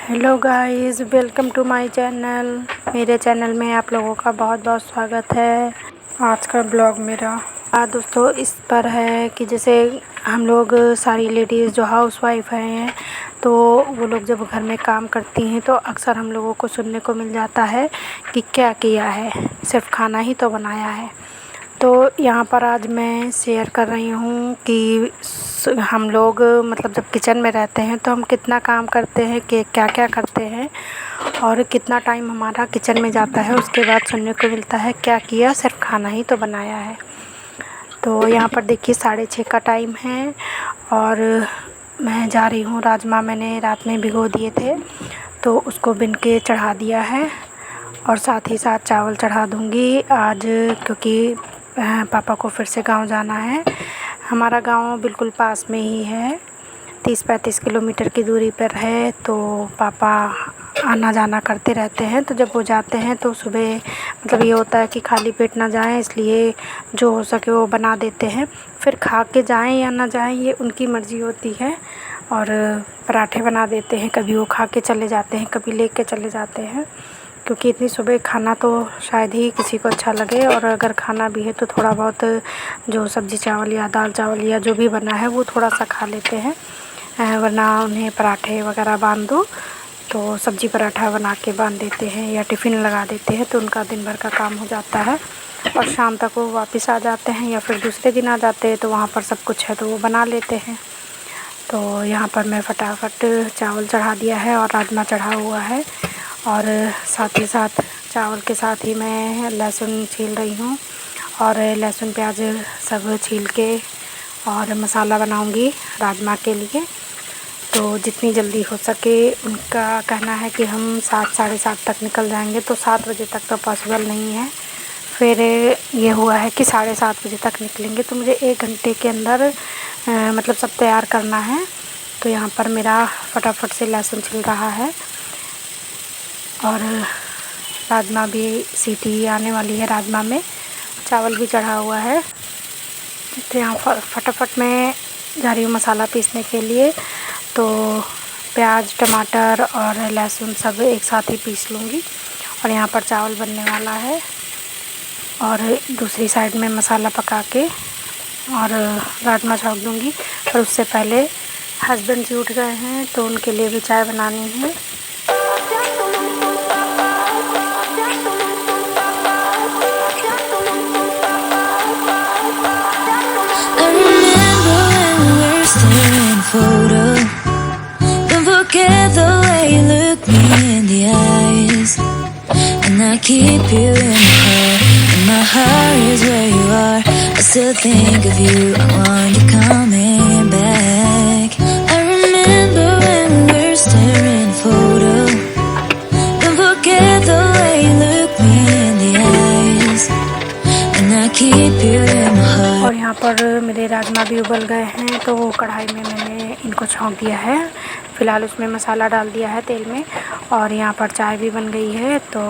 Hello guys, welcome to my channel. मेरे channel में आप लोगों का बहुत बहुत स्वागत है। आज का ब्लॉग मेरा दोस्तों इस पर है कि जैसे हम लोग सारी लेडीज़ जो हाउसवाइफ हैं तो वो लोग जब घर में काम करती हैं तो अक्सर हम लोगों को सुनने को मिल जाता है कि क्या किया है, सिर्फ खाना ही तो बनाया है। तो यहाँ पर आज मैं शेयर कर रही हूँ कि हम लोग मतलब जब किचन में रहते हैं तो हम कितना काम करते हैं, कि क्या क्या करते हैं और कितना टाइम हमारा किचन में जाता है। उसके बाद सुनने को मिलता है क्या किया, सिर्फ खाना ही तो बनाया है। तो यहाँ पर देखिए 6:30 का टाइम है और मैं जा रही हूँ। राजमा मैंने रात में भिगो दिए थे तो उसको बिन के चढ़ा दिया है और साथ ही साथ चावल चढ़ा दूँगी आज, क्योंकि पापा को फिर से गांव जाना है। हमारा गांव बिल्कुल पास में ही है, 30-35 किलोमीटर की दूरी पर है। तो पापा आना जाना करते रहते हैं, तो जब वो जाते हैं तो सुबह मतलब ये होता है कि खाली पेट ना जाएं, इसलिए जो हो सके वो बना देते हैं। फिर खा के जाएं या ना जाएं ये उनकी मर्ज़ी होती है। और पराठे बना देते हैं, कभी वो खा के चले जाते हैं, कभी ले के चले जाते हैं, क्योंकि इतनी सुबह खाना तो शायद ही किसी को अच्छा लगे। और अगर खाना भी है तो थोड़ा बहुत जो सब्ज़ी चावल या दाल चावल या जो भी बना है वो थोड़ा सा खा लेते हैं, वरना उन्हें पराठे वगैरह बांध दो तो सब्ज़ी पराठा बना के बांध देते हैं या टिफ़िन लगा देते हैं, तो उनका दिन भर का काम हो जाता है और शाम तक वो वापस आ जाते हैं या फिर दूसरे दिन आ जाते हैं तो वहाँ पर सब कुछ है तो वो बना लेते हैं। तो यहाँ पर मैं फटाफट चावल चढ़ा दिया है और राजमा चढ़ा हुआ है और साथ ही साथ चावल के साथ ही मैं लहसुन छील रही हूँ और लहसुन प्याज सब छील के और मसाला बनाऊँगी राजमा के लिए। तो जितनी जल्दी हो सके, उनका कहना है कि हम 7-7:30 तक निकल जाएंगे, तो 7 बजे तक तो पॉसिबल नहीं है। फिर ये हुआ है कि 7:30 बजे तक निकलेंगे, तो मुझे 1 घंटे के अंदर मतलब सब तैयार करना है। तो यहाँ पर मेरा फटाफट से लहसुन छिल रहा है और राजमा भी सीटी आने वाली है, राजमा में चावल भी चढ़ा हुआ है। तो यहाँ फटाफट मैं जा रही हूँ मसाला पीसने के लिए। तो प्याज टमाटर और लहसुन सब एक साथ ही पीस लूँगी और यहाँ पर चावल बनने वाला है और दूसरी साइड में मसाला पका के और राजमा छौंक दूँगी। पर उससे पहले हस्बैंड जी उठ गए हैं तो उनके लिए भी चाय बनानी है। Photo. Don't forget the way you look me in the eyes, and I keep you in my heart, and my heart is where you are. I still think of you, I want you coming back. I remember when we were staring photo. Don't forget the way you look me in the eyes, and I keep you in my heart. और यहाँ पर मेरे राजमा भी उबल गए हैं तो कढ़ाई में मैंने इनको छौंक दिया है। फ़िलहाल उसमें मसाला डाल दिया है तेल में और यहाँ पर चाय भी बन गई है। तो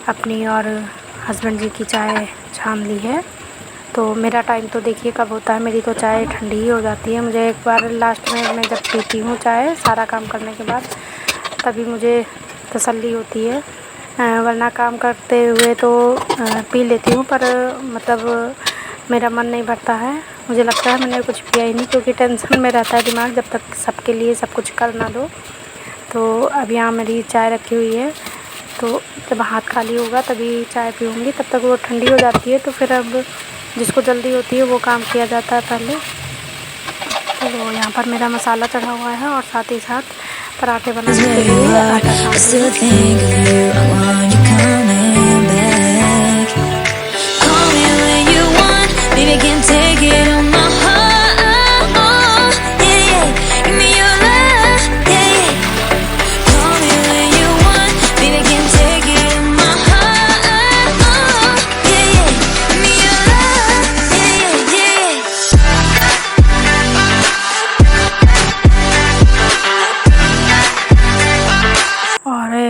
अपनी और हस्बैंड जी की चाय छान ली है। तो मेरा टाइम तो देखिए कब होता है, मेरी तो चाय ठंडी ही हो जाती है। मुझे एक बार लास्ट में मैं जब पीती हूँ चाय सारा काम करने के बाद, तभी मुझे तसल्ली होती है, वरना काम करते हुए तो पी लेती हूँ, पर मतलब मेरा मन नहीं भरता है। मुझे लगता है मैंने कुछ पिया ही नहीं, क्योंकि टेंशन में रहता है दिमाग जब तक सबके लिए सब कुछ कर ना दो। तो अब यहाँ मेरी चाय रखी हुई है, तो जब हाथ खाली होगा तभी चाय पीऊँगी, तब तक वो ठंडी हो जाती है। तो फिर अब जिसको जल्दी होती है वो काम किया जाता है पहले। तो यहाँ पर मेरा मसाला चढ़ा हुआ है और साथ ही साथ पराठे बनाने के लिए आटा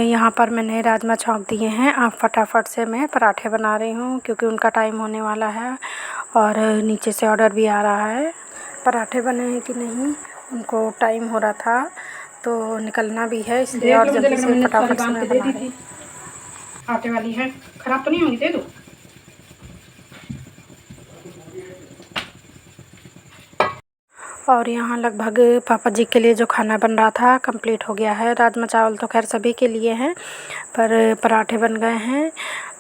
यहाँ पर मैंने राजमा छौंक दिए हैं। अब फटाफट से मैं पराठे बना रही हूँ, क्योंकि उनका टाइम होने वाला है और नीचे से ऑर्डर भी आ रहा है। पराठे बने हैं कि नहीं, उनको टाइम हो रहा था तो निकलना भी है, इसलिए और जल्दी से फटाफट से मैं बना रही। आटे वाली है, खराब तो नहीं होगी, दे दो। और यहाँ लगभग पापा जी के लिए जो खाना बन रहा था कंप्लीट हो गया है। राजमा चावल तो खैर सभी के लिए हैं, पर पराठे बन गए हैं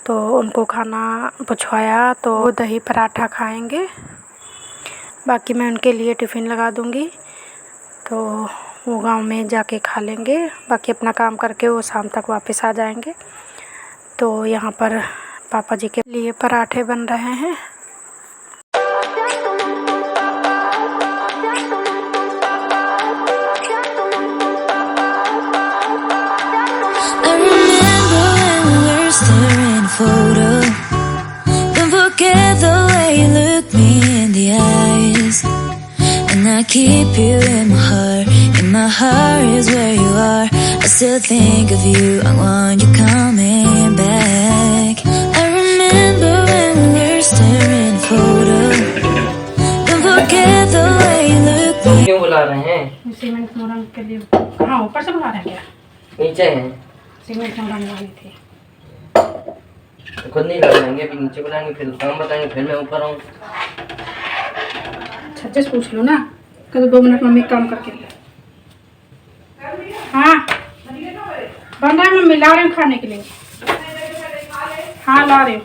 तो उनको खाना पुछवाया, तो वो दही पराठा खाएंगे। बाकी मैं उनके लिए टिफ़िन लगा दूँगी, तो वो गांव में जाके खा लेंगे। बाकी अपना काम करके वो शाम तक वापस आ जाएंगे। तो यहाँ पर पापा जी के लिए पराठे बन रहे हैं। Photo. Don't forget the way you look me in the eyes, and I keep you in my heart. In my heart is where you are. I still think of you. I want you coming back. I remember when we were staring photo. Don't forget the way you look me. क्यों बुला रहे हैं? Cement मोरंग के लिए। हाँ, ऊपर से बुला रहे हैं क्या? नीचे हैं। सीमेंट मोरंग वाली थी। खुद नहीं लगाएंगे, अभी नीचे बुलाएंगे, फिर काम बताएंगे, फिर मैं ऊपर आऊँ। छज्जे से पूछ लो ना, कल 2 मिनट मम्मी काम करके लिए। हाँ बन रहा है मम्मी, ला रहे हूँ खाने के लिए। हाँ ला रहे हूँ।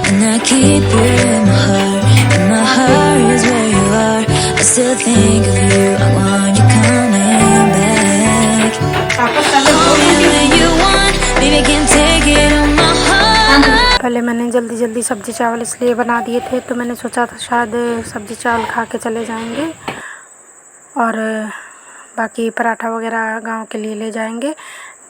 And I keep you in my heart. In my heart is where you are. I still think of you. I want you coming back. Hold me when you want, baby, can take it on my heart. पहले मैंने जल्दी सब्ज़ी चावल इसलिए बना दिए थे, तो मैंने सोचा था शायद सब्ज़ी चावल खा के चले जाएंगे और बाकी पराठा वगैरह गांव के लिए ले जाएंगे,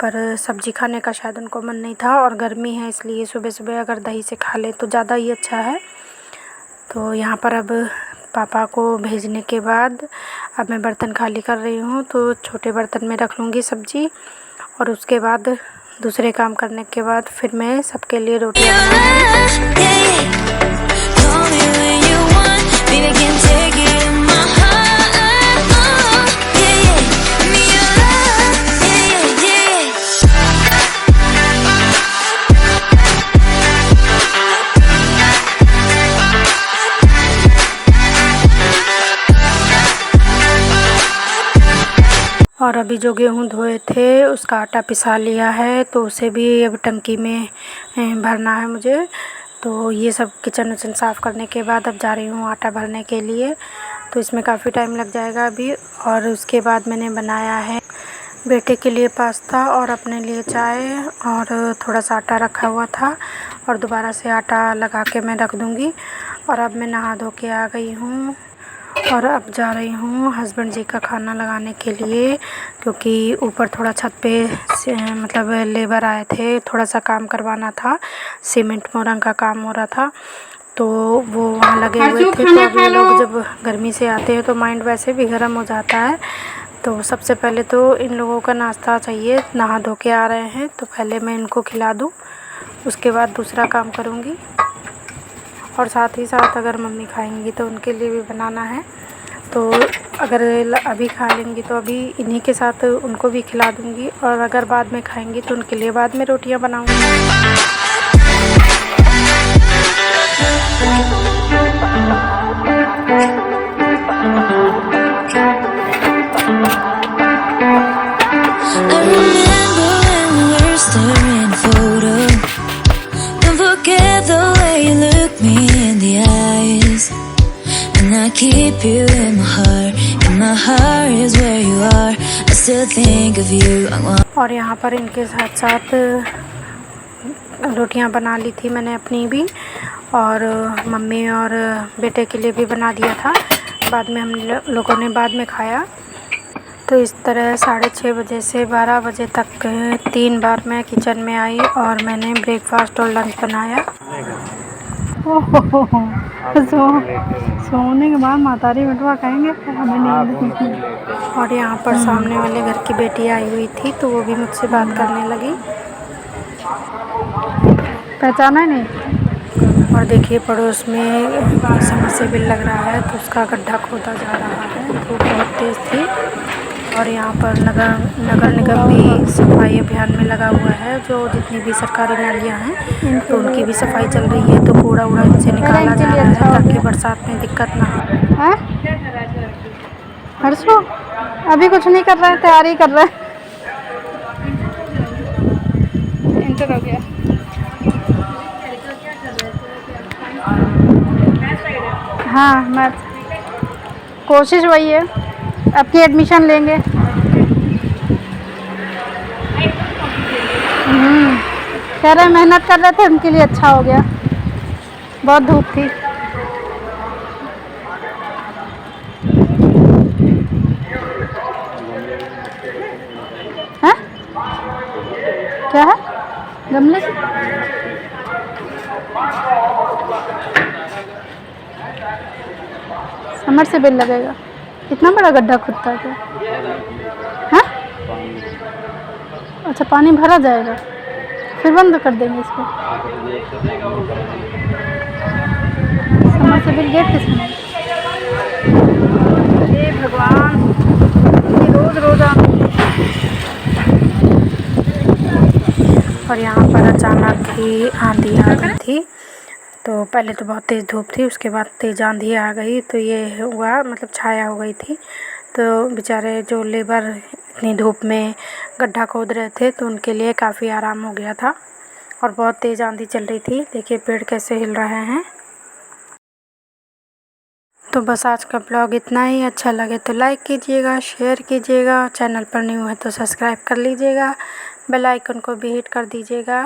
पर सब्ज़ी खाने का शायद उनको मन नहीं था। और गर्मी है, इसलिए सुबह अगर दही से खा ले तो ज़्यादा ही अच्छा है। तो यहाँ पर अब पापा को भेजने के बाद अब मैं बर्तन खाली कर रही हूँ, तो छोटे बर्तन में रख लूँगी सब्ज़ी, और उसके बाद दूसरे काम करने के बाद फिर मैं सबके लिए रोटियाँ बनाऊँगी। Call me when you want, baby, can take it in my heart. Yeah, yeah, give me your love. Yeah, yeah, और अभी जो गेहूँ धोए थे उसका आटा पिसा लिया है, तो उसे भी अब टंकी में भरना है मुझे। तो ये सब किचन विचन साफ़ करने के बाद अब जा रही हूँ आटा भरने के लिए, तो इसमें काफ़ी टाइम लग जाएगा अभी। और उसके बाद मैंने बनाया है बेटे के लिए पास्ता और अपने लिए चाय, और थोड़ा सा आटा रखा हुआ था, और दोबारा से आटा लगा के मैं रख दूँगी। और अब मैं नहा धो के आ गई हूँ और अब जा रही हूँ हस्बैंड जी का खाना लगाने के लिए, क्योंकि ऊपर थोड़ा छत पे मतलब लेबर आए थे, थोड़ा सा काम करवाना था, सीमेंट मोरंग का काम हो रहा था, तो वो वहाँ लगे हुए थे। तो अब ये लोग जब गर्मी से आते हैं तो माइंड वैसे भी गर्म हो जाता है। तो सबसे पहले तो इन लोगों का नाश्ता चाहिए, नहा धो के आ रहे हैं तो पहले मैं इनको खिला दूँ, उसके बाद दूसरा काम करूँगी। और साथ ही साथ अगर मम्मी खाएंगी तो उनके लिए भी बनाना है, तो अगर अभी खा लेंगी तो अभी इन्हीं के साथ उनको भी खिला दूँगी, और अगर बाद में खाएंगी तो उनके लिए बाद में रोटियां बनाऊँगी। I remember when we were staring photo. Don't forget the way you look me in the eyes, and I keep you in my heart. In my heart is where you are. I still think of you. I want. और यहाँ पर इनके साथ साथ रोटियां बना ली थी मैंने अपनी भी, और मम्मी और बेटे के लिए भी बना दिया था। बाद में हम लोगों ने बाद में खाया। तो इस तरह 6:30 बजे से 12 बजे तक 3 बार मैं किचन में आई और मैंने ब्रेकफास्ट और लंच बनाया। सोने के बाद मातारी बटवा कहेंगे हमें नींद। और यहाँ पर सामने वाले घर की बेटी आई हुई थी, तो वो भी मुझसे बात करने लगी। पहचाना नहीं। और देखिए पड़ोस में समरसेबिल लग रहा है, तो उसका गड्ढा खोदा जा रहा है। धूप बहुत तेज़ थी। और यहाँ पर नगर निगम भी सफाई अभियान में लगा हुआ है। जो जितनी भी सरकारी नालियाँ हैं तो उनकी भी सफाई चल रही है। तो कूड़ा उड़ा इनसे निकाला जा रहा है ताकि बरसात में दिक्कत ना हो। हैं हर्षो अभी कुछ नहीं कर रहा है, तैयारी कर रहा है। इंटर हो गया। हाँ मैथ कोशिश वही है, आपकी एडमिशन लेंगे। कह रहे मेहनत कर रहे थे, उनके लिए अच्छा हो गया। बहुत धूप थी। हैं क्या है गमले से? समर से बिल लगेगा। कितना बड़ा गड्ढा खुदता है क्या? हाँ अच्छा, पानी भरा जाएगा फिर बंद कर देंगे इसको। समर से बिल गेट किसने? हे भगवान, ये रोज़ और यहाँ पर अचानक ही आंधी आ गई थी। तो पहले तो बहुत तेज़ धूप थी, उसके बाद तेज़ आंधी आ गई। तो ये हुआ मतलब छाया हो गई थी। तो बेचारे जो लेबर इतनी धूप में गड्ढा खोद रहे थे तो उनके लिए काफ़ी आराम हो गया था। और बहुत तेज़ आंधी चल रही थी, देखिए पेड़ कैसे हिल रहे हैं। तो बस आज का ब्लॉग इतना ही। अच्छा लगे तो लाइक कीजिएगा, शेयर कीजिएगा, चैनल पर न्यू है तो सब्सक्राइब कर लीजिएगा, बेल आइकन को भी हिट कर दीजिएगा।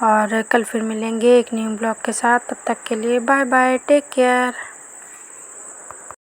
और कल फिर मिलेंगे एक न्यू ब्लॉग के साथ। तब तक के लिए बाय बाय, टेक केयर।